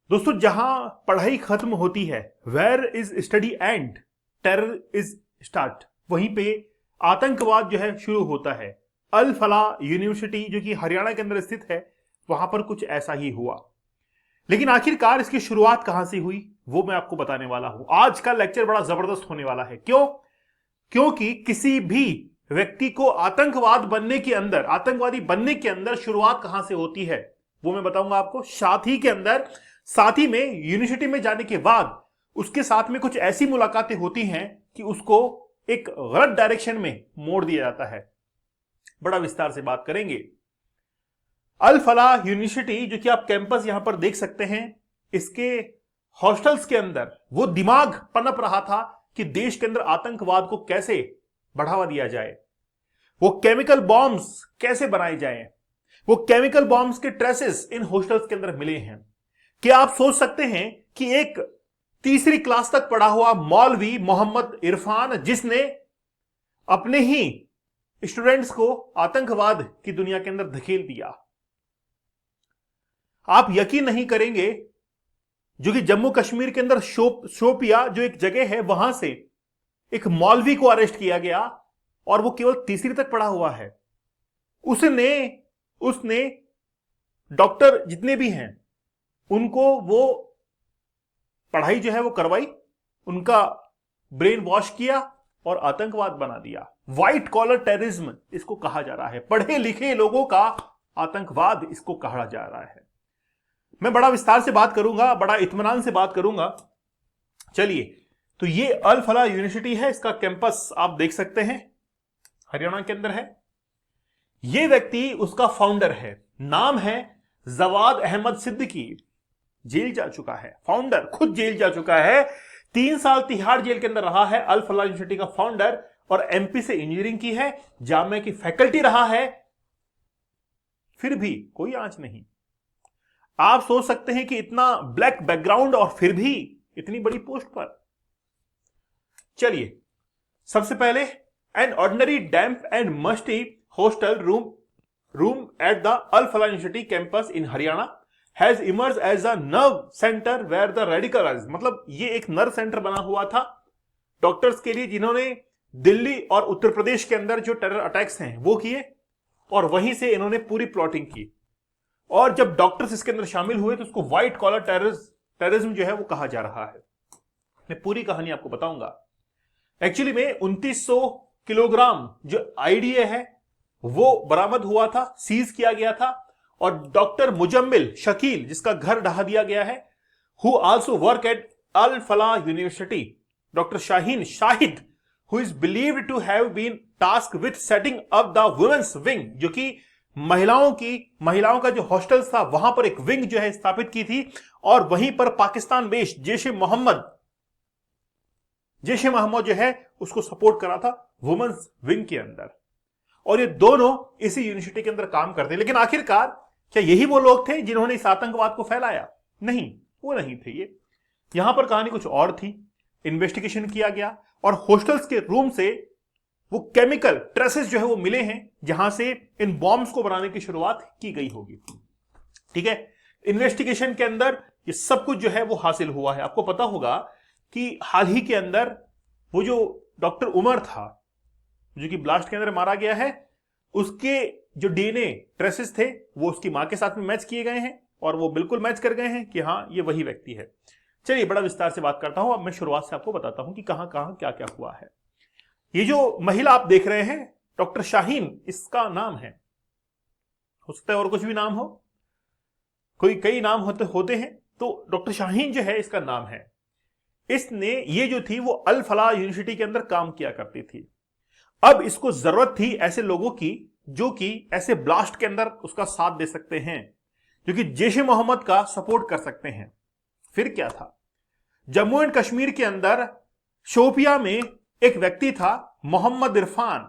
दोस्तों, जहां पढ़ाई खत्म होती है, where is study and terror is start, वहीं पे आतंकवाद जो है शुरू होता है। अल फला यूनिवर्सिटी जो कि हरियाणा के अंदर स्थित है, वहां पर कुछ ऐसा ही हुआ। लेकिन आखिरकार इसकी शुरुआत कहां से हुई वो मैं आपको बताने वाला हूं। आज का लेक्चर बड़ा जबरदस्त होने वाला है। क्यों? क्योंकि किसी भी व्यक्ति को आतंकवादी बनने के अंदर शुरुआत कहां से होती है वो मैं बताऊंगा आपको। साथ ही में यूनिवर्सिटी में जाने के बाद उसके साथ में कुछ ऐसी मुलाकातें होती हैं कि उसको एक गलत डायरेक्शन में मोड़ दिया जाता है। बड़ा विस्तार से बात करेंगे। अल फलाह यूनिवर्सिटी जो कि आप कैंपस यहां पर देख सकते हैं, इसके हॉस्टल्स के अंदर वो दिमाग पनप रहा था कि देश के अंदर आतंकवाद को कैसे बढ़ावा दिया जाए, वो केमिकल बॉम्ब्स कैसे बनाए जाएं। वो केमिकल बॉम्ब्स के ट्रेसेस इन हॉस्टल्स के अंदर मिले हैं। क्या आप सोच सकते हैं कि एक तीसरी क्लास तक पढ़ा हुआ मौलवी मोहम्मद इरफान, जिसने अपने ही स्टूडेंट्स को आतंकवाद की दुनिया के अंदर धकेल दिया, आप यकीन नहीं करेंगे, जो कि जम्मू कश्मीर के अंदर शोपिया जो एक जगह है, वहां से एक मौलवी को अरेस्ट किया गया और वो केवल तीसरी तक पढ़ा हुआ है। उसने डॉक्टर जितने भी हैं उनको वो पढ़ाई जो है वो करवाई, उनका ब्रेन वॉश किया और आतंकवाद बना दिया। व्हाइट कॉलर टेररिज्म इसको कहा जा रहा है। पढ़े लिखे लोगों का आतंकवाद इसको कहा जा रहा है। मैं बड़ा विस्तार से बात करूंगा, बड़ा इत्मीनान से बात करूंगा। चलिए, तो ये अल फलाह यूनिवर्सिटी है, इसका कैंपस आप देख सकते हैं, हरियाणा के अंदर है। ये व्यक्ति उसका फाउंडर है, नाम है जवाद अहमद सिद्दीकी। जेल जा चुका है, फाउंडर खुद जेल जा चुका है। 3 साल तिहाड़ जेल के अंदर रहा है अल फलाह यूनिवर्सिटी का फाउंडर, और एमपी से इंजीनियरिंग की है, जामिया की फैकल्टी रहा है, फिर भी कोई आंच नहीं। आप सोच सकते हैं कि इतना ब्लैक बैकग्राउंड और फिर भी इतनी बड़ी पोस्ट पर। चलिए, सबसे पहले an ordinary damp and musty hostel room at the Al Falah university campus in Haryana has emerge as a nerve centre where the radicalise, मतलब ये एक नर्व सेंटर बना हुआ था डॉक्टर्स के लिए, जिन्होंने दिल्ली और उत्तर प्रदेश के अंदर जो टेरर अटैक्स हैं वो किए, और वहीं से इन्होंने पूरी प्लॉटिंग की। और जब डॉक्टर्स इसके अंदर शामिल हुए तो उसको व्हाइट कॉलर टेररिज्म जो है वो कहा जा रहा है। मैं पूरी कहानी आपको बताऊंगा। एक्चुअली में 2900 किलोग्राम जो आईडीए है वो बरामद हुआ था, सीज किया गया था। और डॉक्टर मुजम्मिल शकील, जिसका घर ढहा दिया गया है, who also work at Al Falah university, doctor Shahid who is believed to have been task with setting up the women's wing, जो कि महिलाओं का जो हॉस्टल था वहां पर एक विंग जो है स्थापित की थी, और वहीं पर पाकिस्तान बेस्ड जैश ए मोहम्मद जो है उसको सपोर्ट करा था वुमेन्स विंग के अंदर। और ये दोनों इसी यूनिवर्सिटी के अंदर काम करते हैं। लेकिन आखिरकार क्या यही वो लोग थे जिन्होंने इस आतंकवाद को फैलाया? नहीं, वो नहीं थे ये। यहां पर कहानी कुछ और थी। इन्वेस्टिगेशन किया गया और हॉस्टल्स के रूम से वो केमिकल ट्रेसेस जो है वो मिले हैं, जहां से इन बॉम्ब्स को बनाने की शुरुआत की गई होगी। ठीक है, इन्वेस्टिगेशन के अंदर ये सब कुछ जो है वो हासिल हुआ है। आपको पता होगा कि हाल ही के अंदर वो जो डॉक्टर उमर था जो कि ब्लास्ट के अंदर मारा गया है, उसके जो डीएनए ट्रेसेस थे वो उसकी मां के साथ में मैच किए गए हैं, और वो बिल्कुल मैच कर गए हैं कि हाँ ये वही व्यक्ति है। चलिए, बड़ा विस्तार से बात करता हूं। अब मैं शुरुआत से आपको बताता हूं कि कहां कहां क्या क्या हुआ है। ये जो महिला आप देख रहे हैं, डॉक्टर शाहीन इसका नाम है। हो सकता है और कुछ भी नाम हो, कई नाम होते हैं, तो डॉक्टर शाहीन जो है इसका नाम है। इसने ये जो थी वो अल फलाह यूनिवर्सिटी के अंदर काम किया करती थी। अब इसको जरूरत थी ऐसे लोगों की जो कि ऐसे ब्लास्ट के अंदर उसका साथ दे सकते हैं, जो कि जैश ए मोहम्मद का सपोर्ट कर सकते हैं। फिर क्या था, जम्मू एंड कश्मीर के अंदर शोपिया में एक व्यक्ति था मोहम्मद इरफान,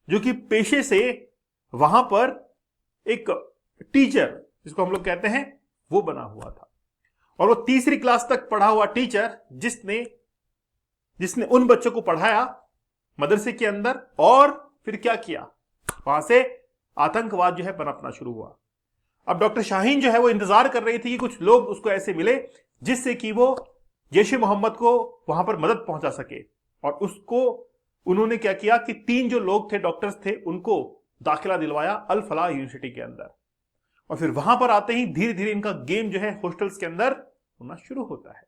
जो कि पेशे से वहां पर एक टीचर, जिसको हम लोग कहते हैं, वो बना हुआ था। और वो तीसरी क्लास तक पढ़ा हुआ टीचर, जिसने उन बच्चों को पढ़ाया मदरसे के अंदर, और फिर क्या किया, वहां से आतंकवाद जो है पनपना शुरू हुआ। अब डॉक्टर शाहीन जो है वो इंतजार कर रही थी कि कुछ लोग उसको ऐसे मिले जिससे कि वो जैश ए मोहम्मद को वहां पर मदद पहुंचा सके। और उसको उन्होंने क्या किया कि 3 जो लोग थे, डॉक्टर्स थे, उनको दाखिला दिलवाया अल फलाह यूनिवर्सिटी के अंदर। और फिर वहां पर आते ही धीरे धीरे इनका गेम जो है हॉस्टल्स के अंदर होना शुरू होता है।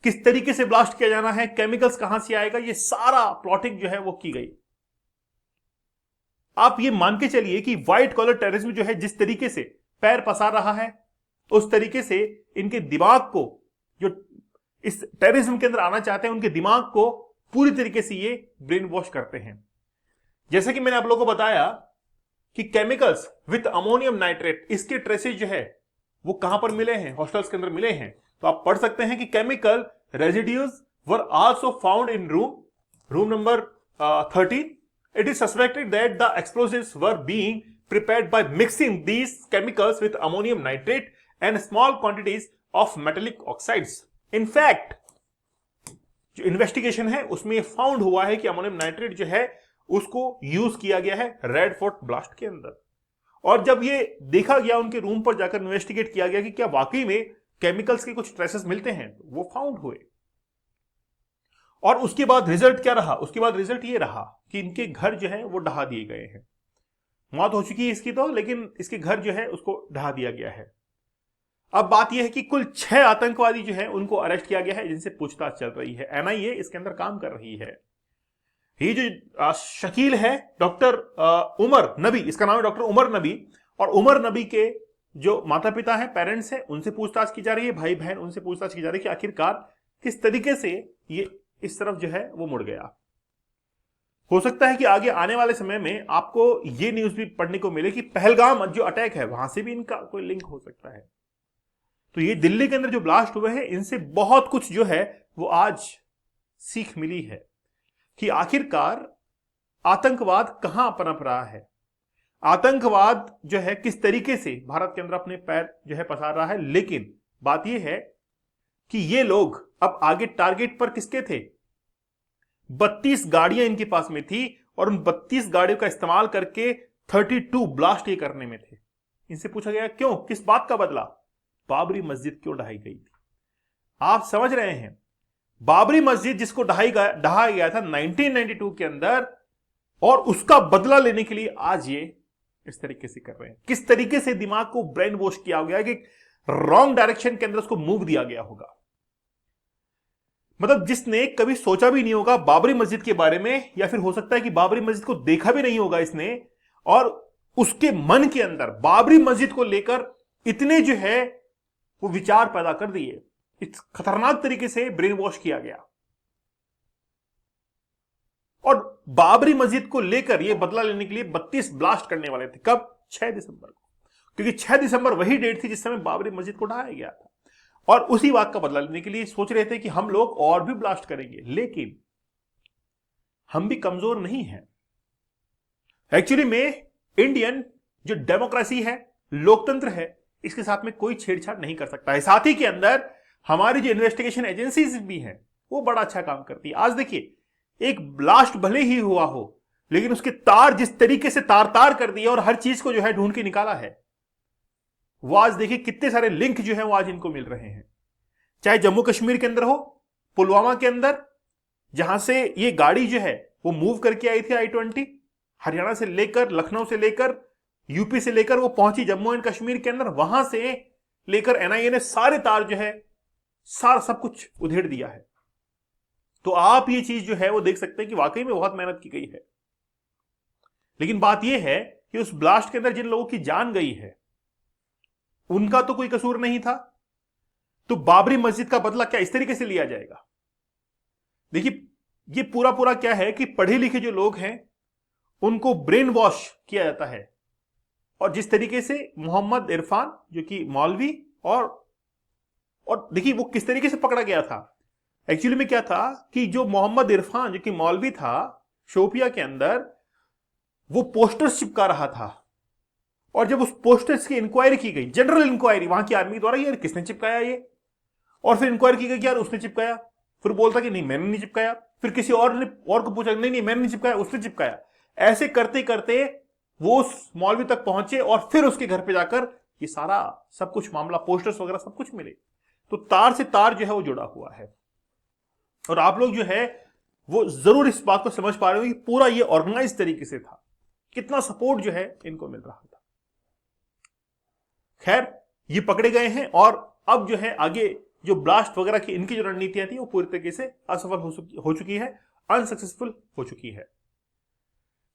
किस तरीके से ब्लास्ट किया जाना है, केमिकल्स कहां से आएगा, ये सारा प्लॉटिंग जो है वो की गई। आप ये मान के चलिए कि व्हाइट कॉलर टेररिज्म जो है जिस तरीके से पैर पसार रहा है, उस तरीके से इनके दिमाग को, जो इस टेररिज्म के अंदर आना चाहते हैं, उनके दिमाग को पूरी तरीके से ये ब्रेन वॉश करते हैं। जैसे कि मैंने आप लोगों को बताया कि केमिकल्स विथ अमोनियम नाइट्रेट, इसके ट्रेसेस जो है वो कहां पर मिले हैं, हॉस्टल्स के अंदर मिले हैं। तो आप पढ़ सकते हैं कि chemical residues were also found in room number 13। It is suspected that the explosives were being prepared by mixing these chemicals with ammonium nitrate and small quantities of metallic oxides. In fact, जो investigation है उसमें found हुआ है कि ammonium nitrate जो है उसको use किया गया है रेड फोर्ट ब्लास्ट के अंदर। और जब ये देखा गया, उनके रूम पर जाकर इन्वेस्टिगेट किया गया कि क्या वाकई में केमिकल्स के कुछ ट्रेसेस मिलते हैं, वो फाउंड हुए। और उसके बाद रिजल्ट क्या रहा? उसके बाद रिजल्ट ये रहा कि इनके घर जो है वो ढहा दिए गए हैं। मौत हो चुकी है इसकी तो, लेकिन इसके घर जो है उसको ढहा दिया गया है। अब बात यह है कि कुल 6 आतंकवादी जो है उनको अरेस्ट किया गया है, जिनसे पूछताछ चल रही है। एनआईए इसके अंदर काम कर रही है। ये जो शकील है, डॉक्टर उमर नबी, इसका नाम है डॉक्टर उमर नबी, और उमर नबी के जो माता पिता हैं, पेरेंट्स हैं, उनसे पूछताछ की जा रही है। भाई बहन, उनसे पूछताछ की जा रही है कि आखिरकार किस तरीके से ये इस तरफ जो है वो मुड़ गया। हो सकता है कि आगे आने वाले समय में आपको ये न्यूज भी पढ़ने को मिले कि पहलगाम जो अटैक है वहां से भी इनका कोई लिंक हो सकता है। तो ये दिल्ली के अंदर जो ब्लास्ट हुए हैं, इनसे बहुत कुछ जो है वो आज सीख मिली है कि आखिरकार आतंकवाद कहां पनप रहा है, आतंकवाद जो है किस तरीके से भारत के अंदर अपने पैर जो है पसार रहा है। लेकिन बात यह है कि ये लोग अब आगे टारगेट पर किसके थे? 32 गाड़ियां इनके पास में थी और उन 32 गाड़ियों का इस्तेमाल करके 32 ब्लास्ट ये करने में थे। इनसे पूछा गया क्यों, किस बात का बदला? बाबरी मस्जिद क्यों ढहाई गई थी? आप समझ रहे हैं, बाबरी मस्जिद जिसको ढहाया गया था 1992 के अंदर, और उसका बदला लेने के लिए आज ये इस तरीके से कर रहे हैं। किस तरीके से दिमाग को ब्रेन वॉश किया गया कि रॉन्ग डायरेक्शन के अंदर उसको मूव दिया गया होगा। मतलब जिसने कभी सोचा भी नहीं होगा बाबरी मस्जिद के बारे में, या फिर हो सकता है कि बाबरी मस्जिद को देखा भी नहीं होगा इसने, और उसके मन के अंदर बाबरी मस्जिद को लेकर इतने जो है वो विचार पैदा कर दिए, इस खतरनाक तरीके से ब्रेन वॉश किया गया। और बाबरी मस्जिद को लेकर ये बदला लेने के लिए 32 ब्लास्ट करने वाले थे। कब? 6 दिसंबर को, क्योंकि 6 दिसंबर वही डेट थी जिस समय बाबरी मस्जिद को ढहाया गया था। और उसी बात का बदला लेने के लिए सोच रहे थे कि हम लोग और भी ब्लास्ट करेंगे। लेकिन हम भी कमजोर नहीं हैं। एक्चुअली में इंडियन जो डेमोक्रेसी है, लोकतंत्र है, इसके साथ में कोई छेड़छाड़ नहीं कर सकता है। साथ ही के अंदर हमारी जो इन्वेस्टिगेशन एजेंसीज भी हैं वो बड़ा अच्छा काम करती है। आज देखिए, एक ब्लास्ट भले ही हुआ हो, लेकिन उसके तार जिस तरीके से तार तार कर दिए और हर चीज को जो है ढूंढ के निकाला है, वो आज देखिए कितने सारे लिंक जो है वो आज इनको मिल रहे हैं। चाहे जम्मू कश्मीर के अंदर हो, पुलवामा के अंदर, जहां से ये गाड़ी जो है वो मूव करके आई थी I-20, हरियाणा से लेकर, लखनऊ से लेकर, यूपी से लेकर वो पहुंची जम्मू एंड कश्मीर के अंदर, वहां से लेकर एनआईए ने सारे तार जो है सारा सब कुछ उधेड़ दिया है। तो आप ये चीज जो है वो देख सकते हैं कि वाकई में बहुत मेहनत की गई है। लेकिन बात यह है कि उस ब्लास्ट के अंदर जिन लोगों की जान गई है उनका तो कोई कसूर नहीं था। तो बाबरी मस्जिद का बदला क्या इस तरीके से लिया जाएगा? देखिए, ये पूरा पूरा क्या है कि पढ़े लिखे जो लोग हैं उनको ब्रेन वॉश किया जाता है। और जिस तरीके से मोहम्मद इरफान जो कि मौलवी, और देखिए वो किस तरीके से पकड़ा गया था। एक्चुअली में क्या था कि जो मोहम्मद इरफान जो कि मौलवी था, शोपिया के अंदर वो पोस्टर्स चिपका रहा था। और जब उस पोस्टर्स की इंक्वायरी की गई, जनरल इंक्वायरी वहां की आर्मी द्वारा, यार किसने चिपकाया ये, और फिर इंक्वायरी की गई कि यार उसने चिपकाया, फिर बोलता कि नहीं मैंने नहीं चिपकाया, फिर किसी और को पूछा, नहीं नहीं मैंने नहीं चिपकाया, उसने चिपकाया। ऐसे करते करते वो उस मौलवी तक पहुंचे और फिर उसके घर पे जाकर ये सारा सब कुछ मामला, पोस्टर्स वगैरह सब कुछ मिले। तो तार से तार जो है वो जुड़ा हुआ है। और आप लोग जो है वो जरूर इस बात को समझ पा रहे हो कि पूरा ये ऑर्गेनाइज तरीके से था, कितना सपोर्ट जो है इनको मिल रहा था। खैर ये पकड़े गए हैं और अब जो है आगे जो ब्लास्ट वगैरह की इनकी जो रणनीतियां थी वो पूरी तरीके से असफल हो चुकी है, अनसक्सेसफुल हो चुकी है।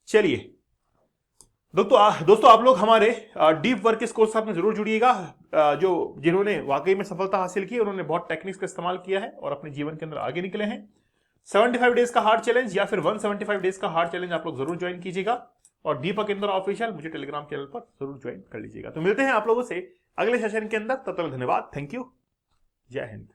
चलिए दोस्तों आप लोग हमारे डीप वर्क के कोर्स में जरूर जुड़िएगा। जो जिन्होंने वाकई में सफलता हासिल की, उन्होंने बहुत टेक्निक्स का इस्तेमाल किया है और अपने जीवन के अंदर आगे निकले हैं। 75 डेज का हार्ड चैलेंज या फिर 175 डेज का हार्ड चैलेंज आप लोग जरूर ज्वाइन कीजिएगा और दीपक इंद्रा ऑफिशियल मुझे टेलीग्राम चैनल पर जरूर ज्वाइन कर लीजिएगा। तो मिलते हैं आप लोगों से अगले सेशन के अंदर, तब तक धन्यवाद, थैंक यू, जय हिंद।